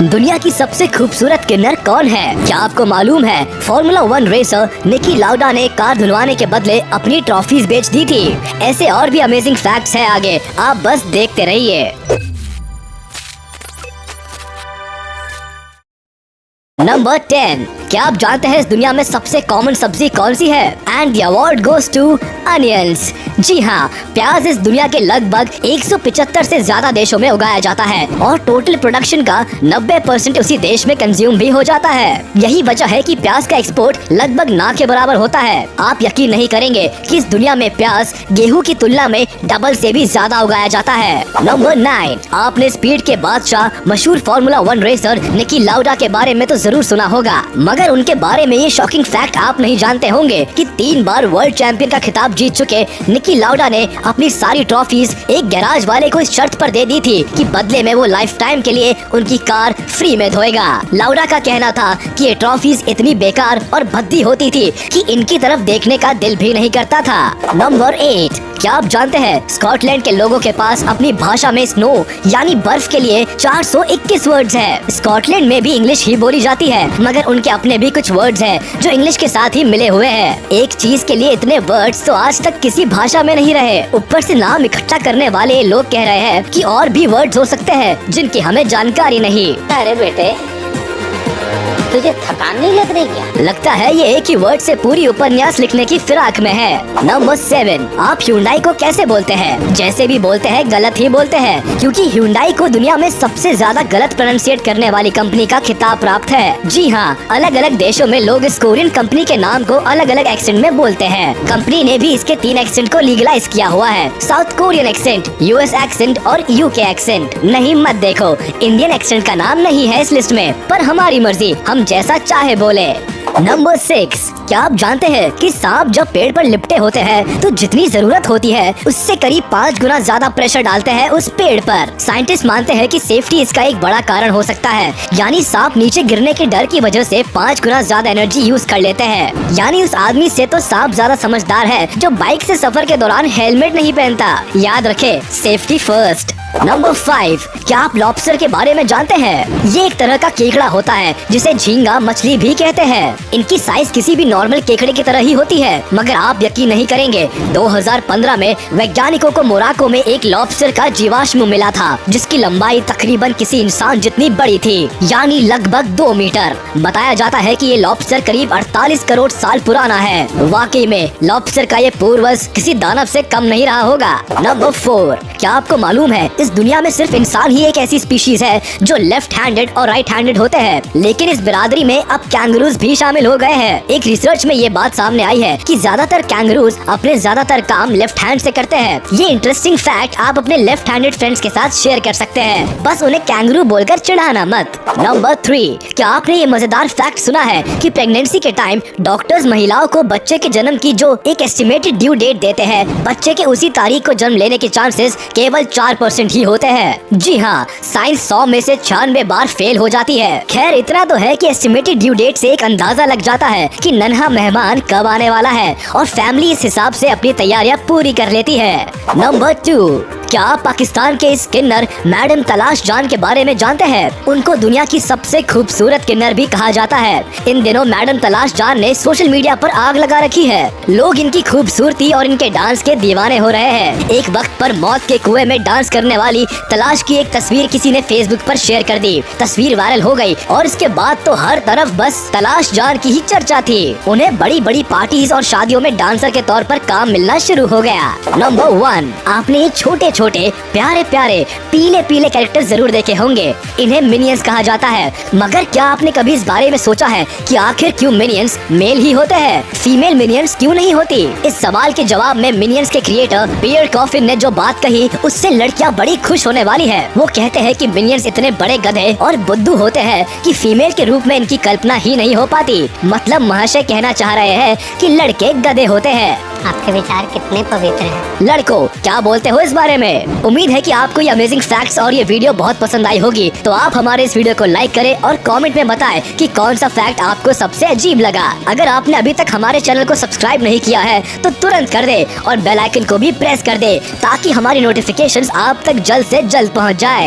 दुनिया की सबसे खूबसूरत किन्नर कौन है? क्या आपको मालूम है फॉर्मूला 1 रेसर निकी लाउडा ने कार धुलवाने के बदले अपनी ट्रॉफीज बेच दी थी। ऐसे और भी अमेजिंग फैक्ट्स हैं आगे, आप बस देखते रहिए। नंबर 10, क्या आप जानते हैं इस दुनिया में सबसे कॉमन सब्जी कौन सी है? And the award goes to onions. जी हाँ, प्याज इस दुनिया के लगभग 175 से ज्यादा देशों में उगाया जाता है और टोटल प्रोडक्शन का 90% उसी देश में कंज्यूम भी हो जाता है। यही वजह है कि प्याज का एक्सपोर्ट लगभग ना के बराबर होता है। आप यकीन नहीं करेंगे कि इस दुनिया में प्याज गेहूं की तुलना में डबल से भी ज्यादा उगाया जाता है। नंबर 9, आपने स्पीड के बादशाह मशहूर फॉर्मूला 1 रेसर निकी लाउडा के बारे में तो जरूर सुना होगा, मगर उनके बारे में ये शॉकिंग फैक्ट आप नहीं जानते होंगे कि 3 बार वर्ल्ड चैंपियन का खिताब जीत चुके निकी लाउडा ने अपनी सारी ट्रॉफीज एक गैराज वाले को इस शर्त पर दे दी थी कि बदले में वो लाइफ टाइम के लिए उनकी कार फ्री में धोएगा। लाउडा का कहना था कि ये ट्रॉफीज इतनी बेकार और भद्दी होती थी कि इनकी तरफ देखने का दिल भी नहीं करता था। नंबर 8, क्या आप जानते हैं स्कॉटलैंड के लोगों के पास अपनी भाषा में स्नो यानी बर्फ के लिए 421 वर्ड्स है। स्कॉटलैंड में भी इंग्लिश ही बोली जाती है, मगर उनके अपने भी कुछ वर्ड्स हैं जो इंग्लिश के साथ ही मिले हुए हैं। एक चीज के लिए इतने वर्ड्स तो आज तक किसी भाषा में नहीं रहे। ऊपर से नाम इकट्ठा करने वाले लोग कह रहे हैं कि और भी वर्ड्स हो सकते हैं जिनकी हमें जानकारी नहीं। अरे बेटे, तुझे थकान नहीं लग रही क्या? लगता है ये एक ही वर्ड से पूरी उपन्यास लिखने की फिराक में है। नंबर 7, आप Hyundai को कैसे बोलते हैं? जैसे भी बोलते हैं गलत ही बोलते हैं, क्योंकि Hyundai को दुनिया में सबसे ज्यादा गलत प्रोनाउंसिएट करने वाली कंपनी का खिताब प्राप्त है। जी हाँ, अलग अलग देशों में लोग इस कोरियन कंपनी के नाम को अलग अलग एक्सेंट में बोलते हैं। कंपनी ने भी इसके 3 एक्सेंट को लीगलाइज किया हुआ है, south Korean accent, US accent और UK एक्सेंट। नहीं मत देखो, इंडियन एक्सेंट का नाम नहीं है इस लिस्ट में, पर हमारी मर्जी, हम जैसा चाहे बोले। नंबर 6, क्या आप जानते हैं कि सांप जब पेड़ पर लिपटे होते हैं तो जितनी जरूरत होती है उससे करीब 5 गुना ज्यादा प्रेशर डालते हैं उस पेड़ पर। साइंटिस्ट मानते हैं कि सेफ्टी इसका एक बड़ा कारण हो सकता है, यानी सांप नीचे गिरने के डर की वजह से 5 गुना ज्यादा एनर्जी यूज कर लेते हैं। यानी उस आदमी से तो सांप ज्यादा समझदार है जो बाइक से सफर के दौरान हेलमेट नहीं पहनता। याद रखे, सेफ्टी फर्स्ट। नंबर 5, क्या आप लॉबस्टर के बारे में जानते हैं? ये एक तरह का केकड़ा होता है जिसे झींगा मछली भी कहते हैं। इनकी साइज किसी भी नॉर्मल केकड़े की तरह ही होती है, मगर आप यकीन नहीं करेंगे 2015 में वैज्ञानिकों को मोराको में एक लॉबस्टर का जीवाश्म मिला था जिसकी लंबाई तकरीबन किसी इंसान जितनी बड़ी थी, यानी लगभग 2 मीटर। बताया जाता है कि ये लॉबस्टर करीब 48 करोड़ साल पुराना है। वाकई में लॉबस्टर का ये पूर्वज किसी दानव से कम नहीं रहा होगा। नंबर 4, क्या आपको मालूम है इस दुनिया में सिर्फ इंसान ही एक ऐसी स्पीशीज है जो लेफ्ट हैंडेड और राइट हैंडेड होते हैं, लेकिन इस बिरादरी में अब कैंगरूज भी शामिल हो गए हैं। एक रिसर्च में ये बात सामने आई है कि ज्यादातर कैंगरूज अपने ज्यादातर काम लेफ्ट हैंड से करते हैं। ये इंटरेस्टिंग फैक्ट आप अपने लेफ्ट हैंडेड फ्रेंड्स के साथ शेयर कर सकते हैं, बस उन्हें कैंगरू बोलकर चिढ़ाना मत। नंबर 3, क्या आपने ये मजेदार फैक्ट सुना है कि प्रेगनेंसी के टाइम डॉक्टर्स महिलाओं को बच्चे के जन्म की जो एक एस्टिमेटेड ड्यू डेट देते हैं, बच्चे के उसी तारीख को जन्म लेने के चांसेस केवल 4% ही होते हैं। जी हाँ, साइंस 100 में से 96 बार फेल हो जाती है। खैर इतना तो है कि एस्टिमेटेड ड्यू डेट से एक अंदाजा लग जाता है कि नन्हा मेहमान कब आने वाला है और फैमिली इस हिसाब से अपनी तैयारियां पूरी कर लेती है। नंबर 2, क्या आप पाकिस्तान के इस किन्नर मैडम तलाश जान के बारे में जानते हैं? उनको दुनिया की सबसे खूबसूरत किन्नर भी कहा जाता है। इन दिनों मैडम तलाश जान ने सोशल मीडिया पर आग लगा रखी है। लोग इनकी खूबसूरती और इनके डांस के दीवाने हो रहे हैं। एक वक्त पर मौत के कुएं में डांस करने वाली तलाश की एक तस्वीर किसी ने फेसबुक पर शेयर कर दी। तस्वीर वायरल हो गई और इसके बाद तो हर तरफ बस तलाश जान की ही चर्चा थी। उन्हें बड़ी बड़ी पार्टीज और शादियों में डांसर के तौर पर काम मिलना शुरू हो गया। नंबर 1, आपने ये छोटे छोटे प्यारे प्यारे पीले पीले कैरेक्टर जरूर देखे होंगे। इन्हें मिनियंस कहा जाता है, मगर क्या आपने कभी इस बारे में सोचा है कि आखिर क्यों मिनियंस मेल ही होते हैं, फीमेल मिनियंस क्यों नहीं होती? इस सवाल के जवाब में मिनियंस के क्रिएटर पियर कॉफिन ने जो बात कही उससे लड़कियां बड़ी खुश होने वाली है। वो कहते हैं कि मिनियंस इतने बड़े गधे और बुद्धू होते हैं कि फीमेल के रूप में इनकी कल्पना ही नहीं हो पाती। मतलब महाशय कहना चाह रहे हैं कि लड़के गधे होते हैं। आपके विचार कितने पवित्र हैं। लड़कों, क्या बोलते हो इस बारे में? उम्मीद है कि आपको ये अमेजिंग फैक्ट्स और ये वीडियो बहुत पसंद आई होगी। तो आप हमारे इस वीडियो को लाइक करें और कमेंट में बताएं कि कौन सा फैक्ट आपको सबसे अजीब लगा। अगर आपने अभी तक हमारे चैनल को सब्सक्राइब नहीं किया है तो तुरंत कर दे और बेल आइकन को भी प्रेस कर दे ताकि हमारी नोटिफिकेशंस आप तक जल्द से जल्द पहुंच जाए।